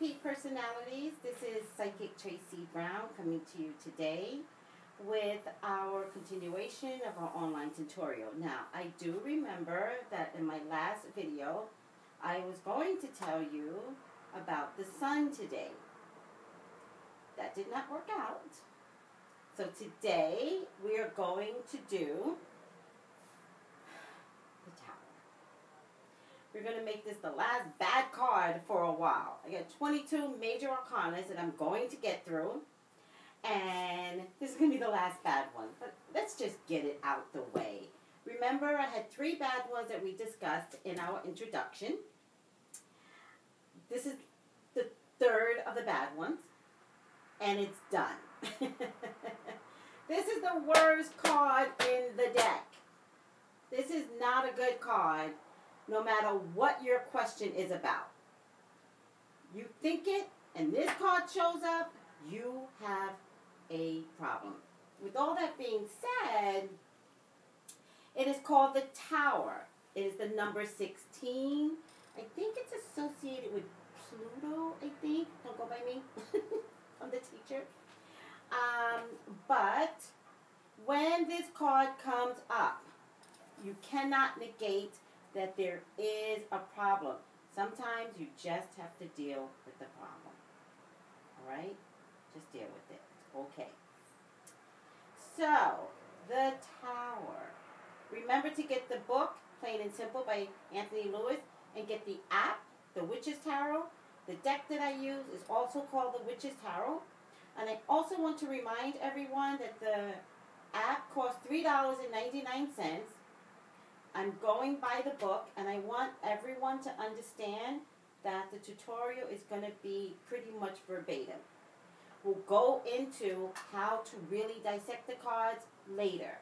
Repeat Personalities. This is Psychic Tracy Brown coming to you today with our continuation of our online tutorial. Now, I do remember that in my last video, I was going to tell you about the sun today. That did not work out. So today, we are going to do the tower. We're going to make this the last bad card for a while. I got 22 major arcanas that I'm going to get through. And this is going to be the last bad one. But let's just get it out the way. Remember, I had 3 bad ones that we discussed in our introduction. This is the 3rd of the bad ones. And it's done. This is the worst card in the deck. This is not a good card, no matter what your question is about. You think it, and this card shows up, you have a problem. With all that being said, it is called the Tower. It is the number 16. I think it's associated with Pluto, I think. Don't go by me. I'm the teacher. But when this card comes up, you cannot negate that there is a problem. Sometimes you just have to deal with the problem. All right? Just deal with it. It's okay. So, the Tower. Remember to get the book, Plain and Simple by Anthony Lewis, and get the app, the Witch's Tarot. The deck that I use is also called the Witch's Tarot. And I also want to remind everyone that the app costs $3.99. I'm going by the book, and I want everyone to understand that the tutorial is going to be pretty much verbatim. We'll go into how to really dissect the cards later.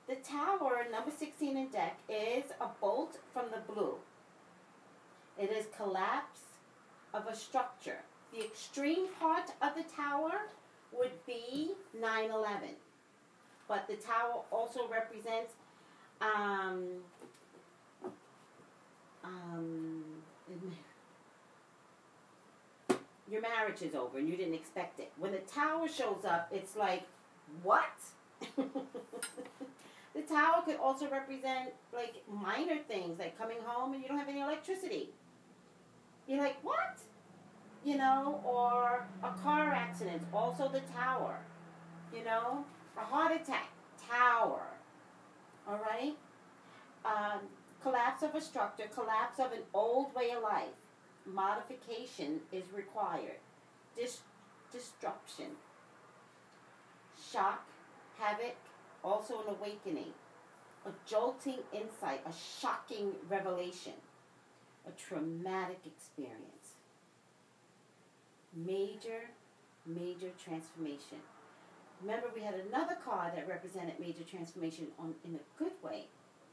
The Tower, number 16 in deck, is a bolt from the blue. It is collapse of a structure. The extreme part of the Tower would be 9/11. But the Tower also represents your marriage is over and you didn't expect it. When the Tower shows up, it's like, what? The Tower could also represent like minor things, like coming home and you don't have any electricity. You're like, what? You know, or a car accident, also the Tower. You know, a heart attack, Tower. All right? Collapse of a structure, collapse of an old way of life. Modification is required. Disruption. Shock, havoc, also an awakening. A jolting insight, a shocking revelation. A traumatic experience. Major transformation. Remember, we had another card that represented major transformation in a good way.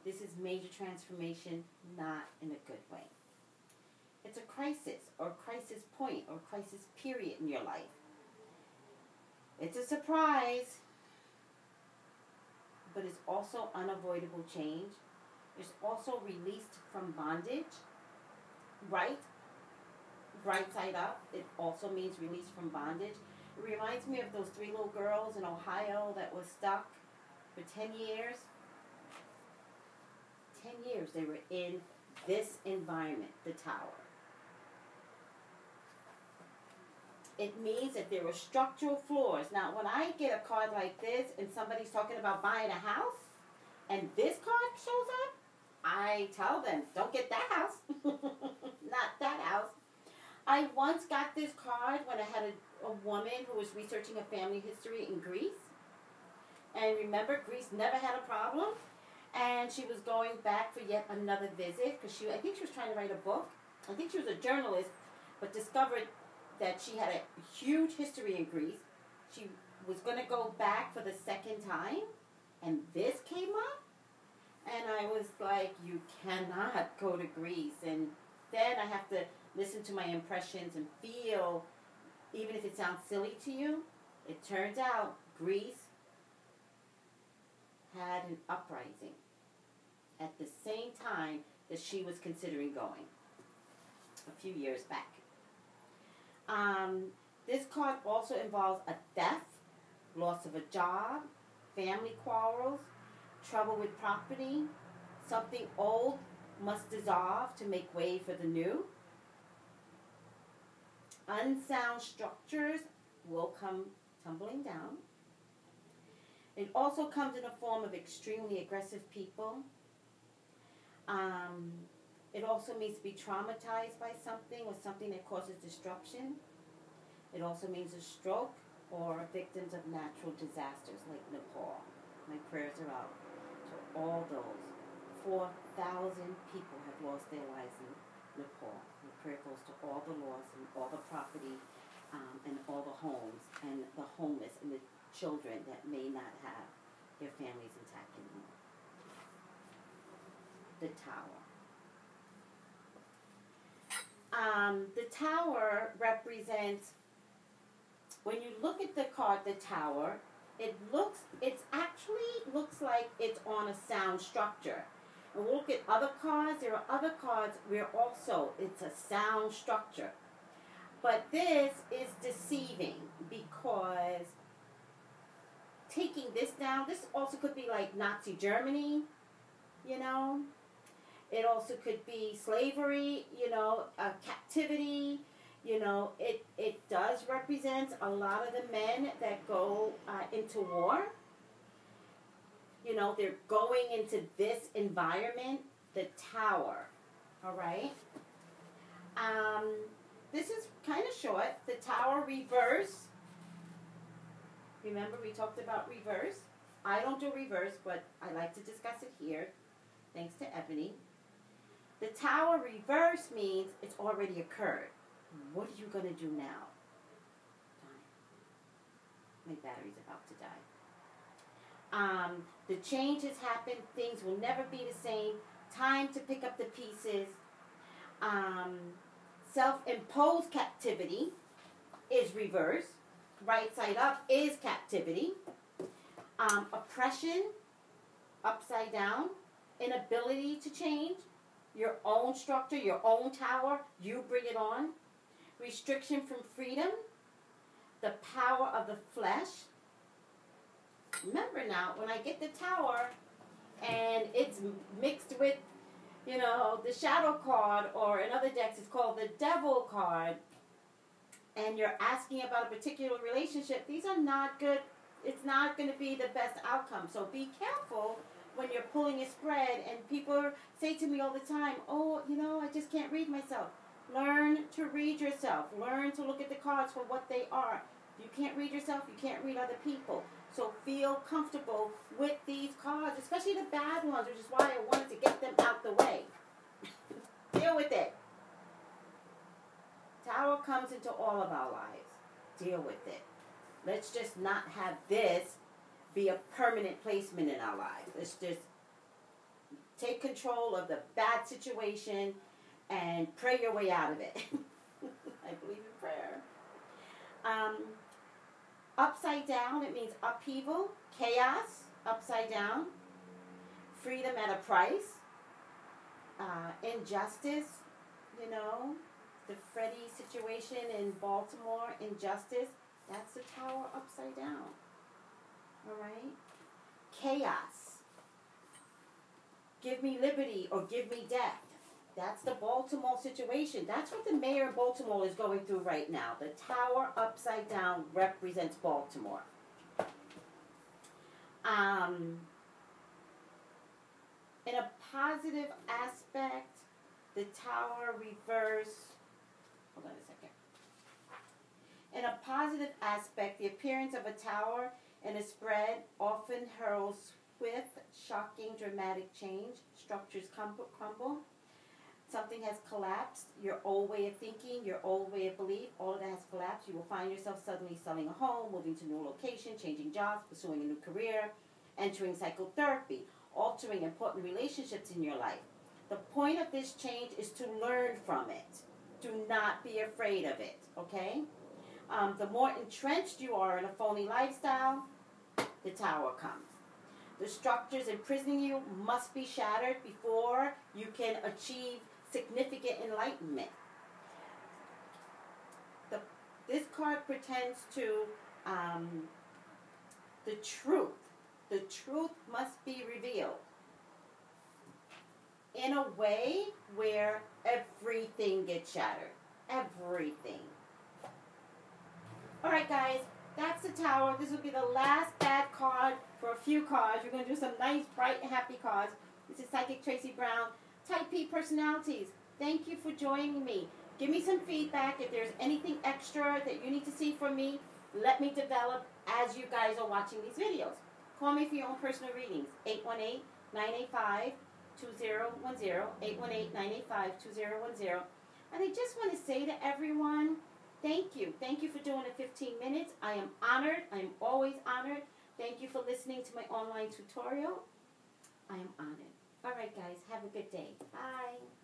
This is major transformation, not in a good way. It's a crisis, or crisis point, or crisis period in your life. It's a surprise, but it's also unavoidable change. It's also released from bondage, right side up. It also means released from bondage. It reminds me of those 3 little girls in Ohio that were stuck for 10 years. 10 years they were in this environment, the Tower. It means that there were structural flaws. Now, when I get a card like this and somebody's talking about buying a house, and this card shows up, I tell them, don't get that house. Not that house. I once got this card when I had a woman who was researching a family history in Greece. And remember, Greece never had a problem. And she was going back for yet another visit because I think she was trying to write a book. I think she was a journalist, but discovered that she had a huge history in Greece. She was going to go back for the 2nd time. And this came up. And I was like, you cannot go to Greece. And then I have to listen to my impressions and feel, even if it sounds silly to you, it turns out Greece had an uprising at the same time that she was considering going. a few years back. This card also involves a theft, loss of a job, family quarrels, trouble with property. Something old must dissolve to make way for the new. Unsound structures will come tumbling down. It also comes in the form of extremely aggressive people. It also means to be traumatized by something or something that causes disruption. It also means a stroke or victims of natural disasters like Nepal. My prayers are out to all those. 4,000 people have lost their lives in Nepal. My prayer goes to all the loss and all the property and all the homes and the homeless and the children that may not have their families intact anymore. The tower. The tower represents, when you look at the card, the tower, it actually looks like it's on a sound structure. And we'll look at other cards. There are other cards where also it's a sound structure. But this is deceiving because taking this down, this also could be like Nazi Germany, you know. It also could be slavery, you know, captivity. You know, it does represent a lot of the men that go into war. You know, they're going into this environment, the tower, all right? This is kind of short. The tower reverse. Remember, we talked about reverse. I don't do reverse, but I like to discuss it here, thanks to Ebony. The tower reverse means it's already occurred. What are you going to do now? My battery's about to die. The change has happened. Things will never be the same. Time to pick up the pieces. Self-imposed captivity is reverse. Right side up is captivity. Oppression, upside down. Inability to change. Your own structure, your own tower, you bring it on. Restriction from freedom. The power of the flesh. Remember now, when I get the tower and it's mixed with, you know, the shadow card, or in other decks it's called the devil card, and you're asking about a particular relationship, these are not good. It's not going to be the best outcome. So be careful when you're pulling a spread, and people say to me all the time, oh, you know, I just can't read myself. Learn to read yourself. Learn to look at the cards for what they are. If you can't read yourself, you can't read other people. So feel comfortable with these cards, especially the bad ones, which is why I wanted to get them out the way. Deal with it. Tower comes into all of our lives. Deal with it. Let's just not have this be a permanent placement in our lives. Let's just take control of the bad situation and pray your way out of it. I believe in prayer. Upside down, it means upheaval, chaos, upside down. Freedom at a price. Injustice, you know. The Freddie situation in Baltimore, injustice. That's the tower upside down. All right? Chaos. Give me liberty or give me death. That's the Baltimore situation. That's what the mayor of Baltimore is going through right now. The tower upside down represents Baltimore. In a positive aspect, the tower reverse. Hold on a second. In a positive aspect, the appearance of a tower in a spread often heralds swift, shocking, dramatic change. Structures crumble. Something has collapsed. Your old way of thinking, your old way of belief, all of that has collapsed. You will find yourself suddenly selling a home, moving to a new location, changing jobs, pursuing a new career, entering psychotherapy, altering important relationships in your life. The point of this change is to learn from it. Do not be afraid of it, okay? The more entrenched you are in a phony lifestyle, the tower comes. The structures imprisoning you must be shattered before you can achieve significant enlightenment. This card pretends to the truth. The truth must be revealed in a way where everything gets shattered. Everything. All right, guys. That's the Tower. This will be the last bad card for a few cards. We're going to do some nice, bright, and happy cards. This is Psychic Tracy Brown. Type P personalities. Thank you for joining me. Give me some feedback. If there's anything extra that you need to see from me, let me develop as you guys are watching these videos. Call me for your own personal readings. 818-985-2010. 818-985-2010. And I just want to say to everyone, thank you. Thank you for doing it 15 minutes. I am honored. I am always honored. Thank you for listening to my online tutorial. I am honored. All right, guys. Have a good day. Bye.